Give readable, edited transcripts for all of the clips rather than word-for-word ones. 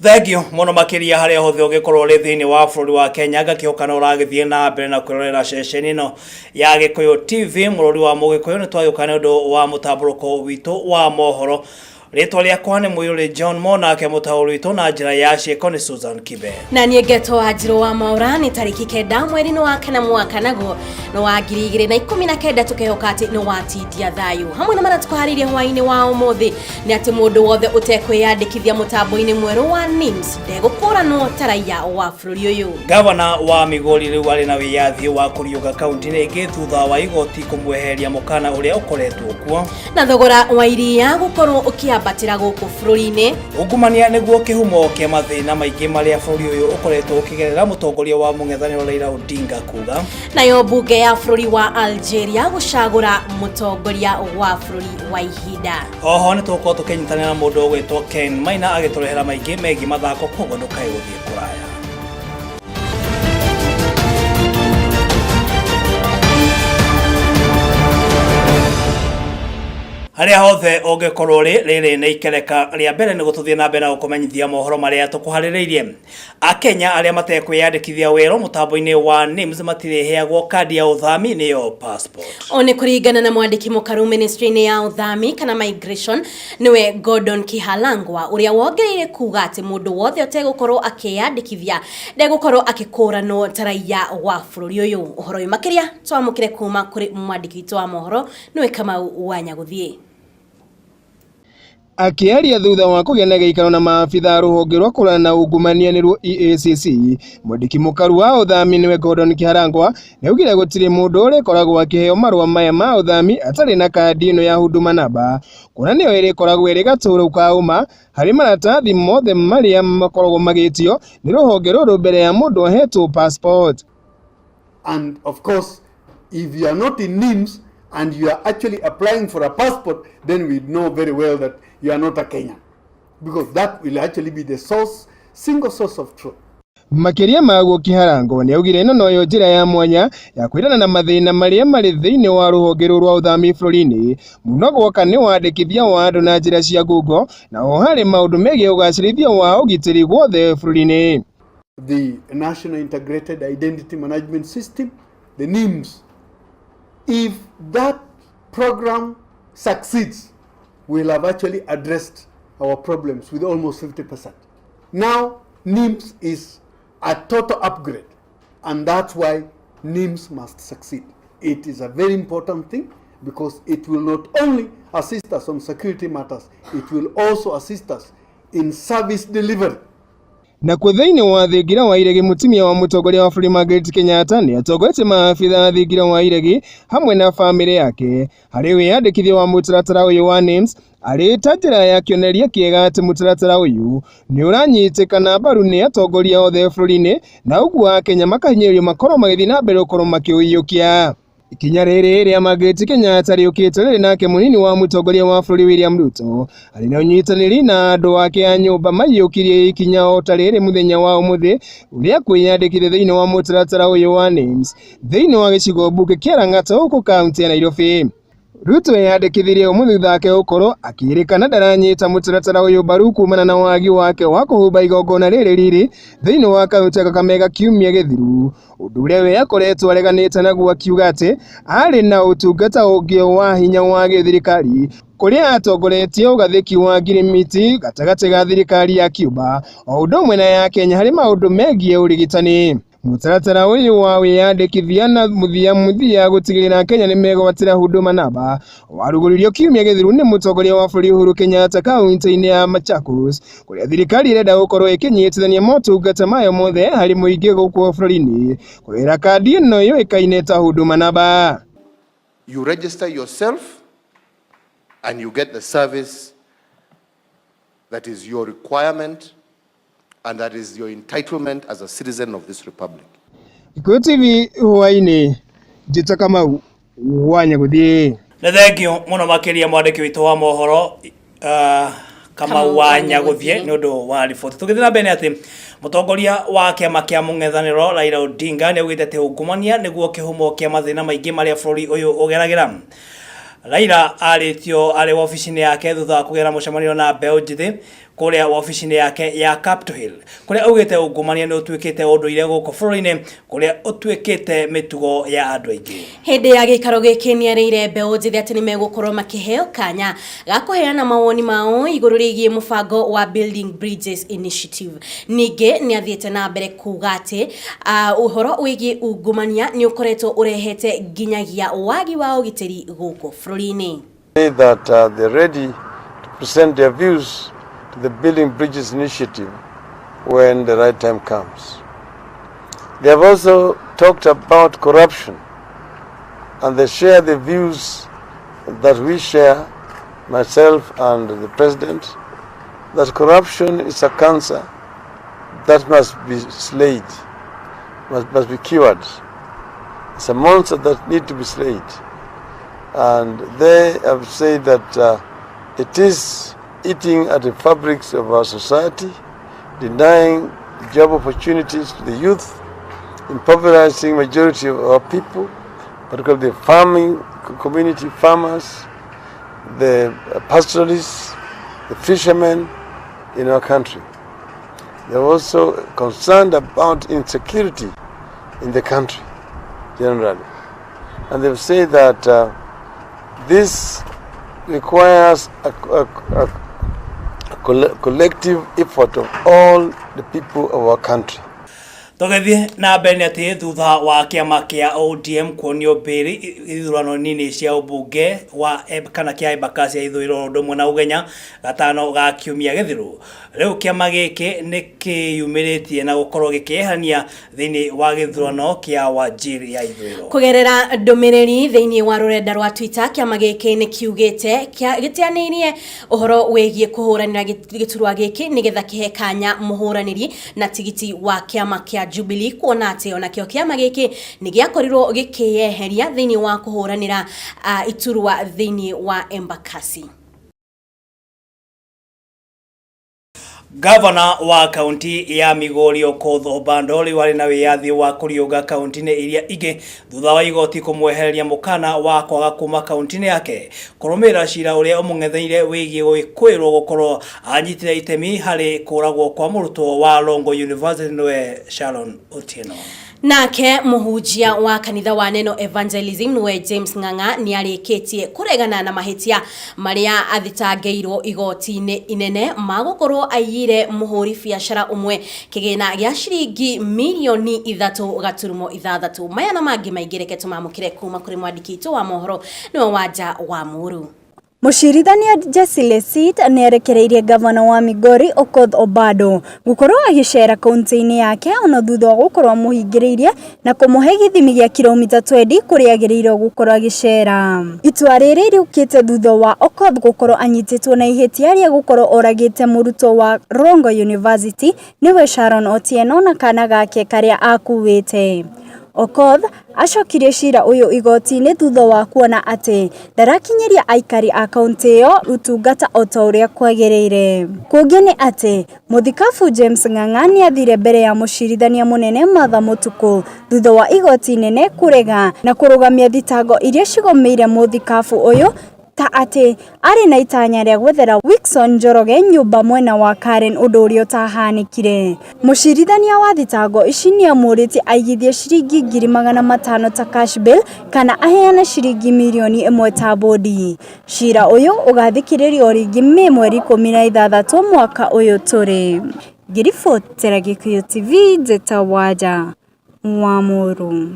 Thegio muno makiria haria hothe ugikorwo ri thiini wa bururi wa Kenya gakihukana uragithie na mbere na kwirorera ceceni ino ya Gikuyu TV murori wa Mugikuyu ni twagukana undu wa mutamburuko witu wa mohoro. Ritwa riakwa ni MUIRURI JOHNMO nake mutauri witu na njira ya CIIKO ni Susan KIBE. Na nie ngeto WANJIRU wa MWAURA ni tariki 9 mweri wa kana mwaka naguo no wa 2019 tukihoka ati no watitia thayu hamwe na maratukuhariria Hwa-Ini wa umuthi ni ati mundu wothe utekwiyandikithia mutambo-ini mweru wa NIMS ndegũkũranwo ta raia wa bururi uyu. Gavana wa Migori riu ari na wiyathi wa kuriuga kaunti ringi thutha wa igoti kumweheria mukana uria ukoretwo kuo na thogora wa iria gukorwo ukiambatira guku bururi-ini ungumania niguo kihumo kia mathina maingi maria bururi uyu ukoretwo ukigerera mutongoria wa mung'ethaniro Raila Odinga kuga nayo bunge ya bururi wa Algeria gucagura mutongoria wa bururi wa ihinda. Oho ni tuko tukinyitanira na mundu ugwitwo Ken Maina agiturehera maingi megi mathako kogo ndukai guthie kuraya. Haria hothe ungikorwo riri ni ikereka ria mbere ni gututhie na mbere na gukumenyithia mohoro maria tukuhaririirie. Akenya aria matekwiyandikithia wero mutambo-ini wa NIMS matireheagwo kadi ya uthami niyo passport. One kuringana na mwandiki mukaru ministry-ini ya uthami kana migration niwe Gordon Kihalangwa uria wongereire kuga ati mundu wothe utegukorwo akiyandikithia ndegukorwo akikuranwo ta raia wa bururi uyu. Uhoro uyu makiria twamukire kuma kuri mwandiki witu wa mohoro niwe Kamau Wanyaguthie. Akiaria thutha wa kugena giikaro na maafitha ruhonge rwa kurana na ungumania niruo EACC mwandiki mukaru wa uthami niwe Gordon Kihalangwa niaugire gutiri mundu uri koragwo akiheo marua maya ma uthami atari na kadi ino ya huduma namba kuna niyo iri koragwo iri gaturu ka uma hari maratathi mothe maria makoragwo magitio ni ruhonge ruru mbere ya mundu ohetwo passport. And of course, if you are not in NIMS and you are actually applying for a passport, then we know very well that you are not a Kenyan, because that will actually be the single source of truth. Makiria maguo Kihalangwa ni augire ino no yo njira ya mwanya ya kwirana na mathina maria mari thiini wa ruhonge rwa uthami bururi-ini muno gwoka ni wandikithia wa andu na njira cia ngungo na ohari maundu megie ugacirithia wa ugitiri gwothe bururi-ini. The National Integrated Identity Management System, the NIMS, if that program succeeds, we'll have actually addressed our problems with almost 50%. Now, NIMS is a total upgrade, and that's why NIMS must succeed. It is a very important thing because it will not only assist us on security matters, it will also assist us in service delivery. Na kwa thiini wa thingira wa iregi mutimia wa mutongoria wa bururi Margaret Kenyatta ni atongoretie maafitha thingira wa iregi hamwe na family yake hari wiyandikithia wa mutaratara uyu wa NIMS ari ta njira ya kioneria kiega ati mutaratara uyu ni uranyitikana mbaru ni atongoria othe bururi-ini na uguo Akenya makahinyirio makorwo magithii na mbere ukorwo makiuyukia. Ikinya riri ria Margaret Kenyatta riukite riri nake munini wa mutongoria wa bururi William Ruto ari na unyitaniri na andu ake a nyumba maiyukirie ikinya o ta riri muthenya wa umuthi uria kwiyandikithia thiini wa mutaratara uyu wa NIMS thiini wa gicigo bunge kia Lang'ata huku kaunti ya Nairobi. Ruto yandikithirie umuthi thutha wake gukorwo akirikana ndaranyita mutaratara uyu mbaru kumana na wagi wake wa kuhumba igongona riri thiini wa kaunti ya Kakamega kiumia githiru undu uria we akoretwo areganite naguo akiuga ati ari na utungata ungi wa hinya wa githirikari kuria atongoretie ugathiki wa ngirimiti gatagati ga thirikari ya Cuba o undu umwe na ya Kenya hari maundu megie urigitani. Mutaratara uyu wa wiyandikithia na muthia gutigirira Kenya ni megwatira huduma namba waruguririo kiumia githiru ni mutongoria wa bururi Uhuru Kenyatta kaunti-ini ya Machakos kuria thirikari irenda gukorwo ikinyitithania motungata mayo mothe hari muingi guku bururi-ini kugira kadi ino yuikaine ta huduma namba. You register yourself and you get the service that is your requirement and that is your entitlement as a citizen of this republic. Gikuyu TV Hwa-Ini njita Kamau Wanyaguthie. Na thengio muno makiria mwandiki witu wa mohoro Kamau Wanyaguthie ni undu wa report. Tukithina mbere ati mutongoria wa kiama kia mung'ethaniro Raila Odinga ni augite ati ungumania niguo kihumo kia mathina maingi maria bururi uyu ugeragira. Raila aritio ari ofisini yake thutha wa kugera mucemanio na mbeu njithi kuria ofisini yake ya Capitol Hill kuria augite ungumania ni utwikite unduire guko bũrũri-inĩ kuria utwikite mitugo ya andu aingi. Hindi ya gikaro giki ni areire mbeu njithi ati ni megukorwo makiheo kanya ga kuheana mawoni mao iguru rigie mubango wa Building Bridges Initiative. Ningi ni athiete na mbere kuga ati uhoro wigi ungumania ni ukoretwo urehete ginyagia wagi wa ugitiri guko bũrũri-inĩ. That they're ready to present their views to the Building Bridges Initiative when the right time comes. They have also talked about corruption, and they share the views that we share, myself and the President, that corruption is a cancer that must be slayed, must be cured. It's a monster that needs to be slayed. And they have said that it is eating at the fabrics of our society, denying job opportunities to the youth, impoverishing majority of our people, particularly the farming community, farmers, the pastoralists, the fishermen in our country. They're also concerned about insecurity in the country generally. And they've said that this requires a collective effort of all the people of our country. Togethi na beneti thutha wa kiama kia ODM kuonio mbiri ithurano nini cia ubunge wa kana kia Embakasi ya ithuriro ndomwe na ugenya gatano ga kiumia githiru. Riu kiama giki nikiyumiritie na gukorwo gikehania thiini wa githurano kia Wanjiru ya ithuriro. Kugerera ndomereri thiini wa rurenda rwa Twitter kiama giki nikiugite gitianirie uhoro wegie kuhuranira giturwa giki nigetha kihe kanya muhuraniri na tigiti wa kiama kia Jubilee kuona ati ona kio kiama giki ni giakorirwo gikiyeheria thiini wa kuhuranira iturwa thiini wa Embakasi. Governor wa kaunti ya Migori Okoth Obando wari na wiyathi wa kuriuga kaunti-ini iria ingi thutha wa igoti kumwehereria mukana wa kwaga kuma kaunti-ini yake kurumira cira uria umung'etheire wigie gwikirwo gukorwo anyitire itemi hari kuragwo kwa murutwo wa Longo University niwe Sharon Otieno. Nake muhujia wa kanitha wa Neno Evangelism niwe James Ng'ang'a ni arikitie kuregana na mahitia maria athitangeirwo igoti-ini inene magukorwo ayire muhuri biashara umwe kigina gia ciringi milioni 3.6. Maya na mangi maigireke tumamukire kuma kuri mwandiki wa Mohoro niwe WANJIRU. Mushirithania Jesse Lesit nerekereirie gavana wa Migori Okoth Obado gukorwo agicera kaunti-ini yake ona thutha wa gukorwo muhingiriirie na kumuhe githimi gia kilomita 20 kuria agiriirwo gukorwo agicera. Itua riri riukite thutha wa Okoth gukorwo anyititwo na ihitia ria gukorwo oragite murutwo wa Longo University niwe Sharon Otieno na kana gake karia akuwite. Okoth acokirie cira uyu igoti-ini thutha wa kuona ati ndarakinyeria aikari a kaunti iyo utungata ota uria kwagiriire. Kungi ni ati muthikabu James Ng'ang'a ni athire mbere ya mucirithania munene Martha Mutuku thutha wa igoti inene kurega na kurugamia thitango iria cigomeire muthikabu uyu ta ati ari na itanya ria gwethera Wilson Njoroge nyumba mwena wa Karen undu uria utahanikire. Mucirithania wa thitango ici ni amuriti aigithie ciringi 500,000 ta cash bill kana aheana ciringi milioni 1 ta bodi. Cira uyu ugathikiririo ringi mweri 16 mwaka uyu turi. Girifotera Gikuyu TV Zeta Waja Mwamuru.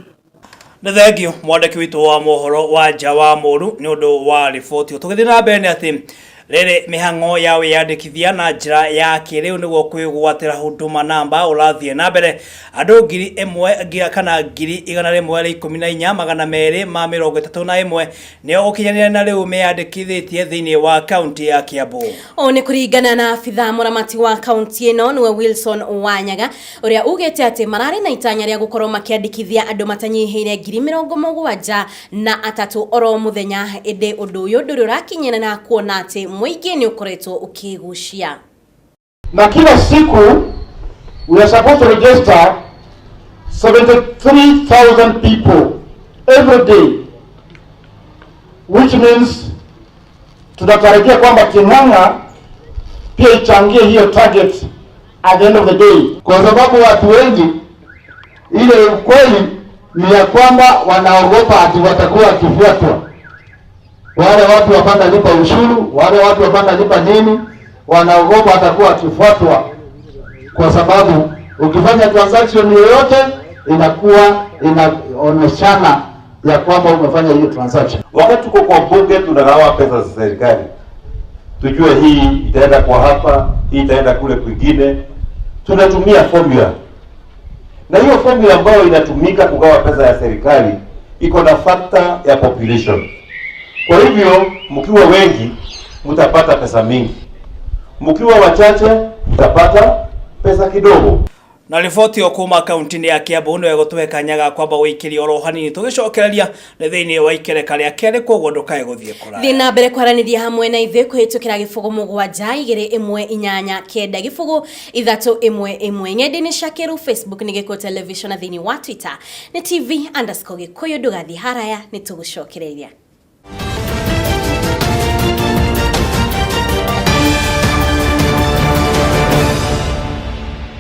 Thegio mwandiki witu wa Mohoro wa WANJIRU ni undu wa riboti tugithi na mbere ni ati rere mihango ya wiyandikithia na njira ya kiriu niguo kwigwatira huduma namba urathie na mbere andu 1,000 kana 114,231 nio ukinyanira na riu meyandikithitie thiini wa kaunti ya Kiambu. Oni kuringana na afitha muramati wa kaunti ino niwe Wilson Wanyaga uria ugete ati marari na itanya ria gukorwo makiandikithia andu matanyihiire 73 oro muthenya ende undu uyu nduri urakinyana na kuona ati mwingi ni ukoretwo ukigushia. Na kila siku we are supposed to register 73,000 people every day, which means tunatarajia kwamba Ng'ang'a pia ichangie hiyo target at the end of the day, kwa sababu watu wengi ile ukweli ni ya kwamba wanaogopa ati watakuwa wakifuatwa. Wale watu wapanda lipa ushuru, wale watu wapanda lipa nini, wanaogopa watakuwa wakifuatwa, kwa sababu ukifanya transaction yoyote inakuwa inaoneshana ya kwamba umefanya hiyo transaction. Wakati tuko kwa bunge tunagawa pesa za serikali, tujue hii itaenda kwa hapa, hii itaenda kule kwingine, tunatumia formula. Na hiyo formula ambayo inatumika kugawa pesa ya serikali iko na factor ya population. Kwa hivyo mkiwa wengi mtapata pesa mingi, mkiwa wachache mtapata pesa kidogo. Na riboti okuma kaunti ya Kiambu no egotweka nyaga kwamba wikiri oro hanini tugicokereria ne thiini wa ikereka ria kere koguo ndukae guthie kura thina mbere kwaraniria hamwe na ithe kwitukira gifugo mugwanja 218 gifugo 311 ng'enda-ini cia Facebook ni Gikuyu television na thiini wa Twitter ni TV_Gikuyu ndugathi haraya ni tugucokereria.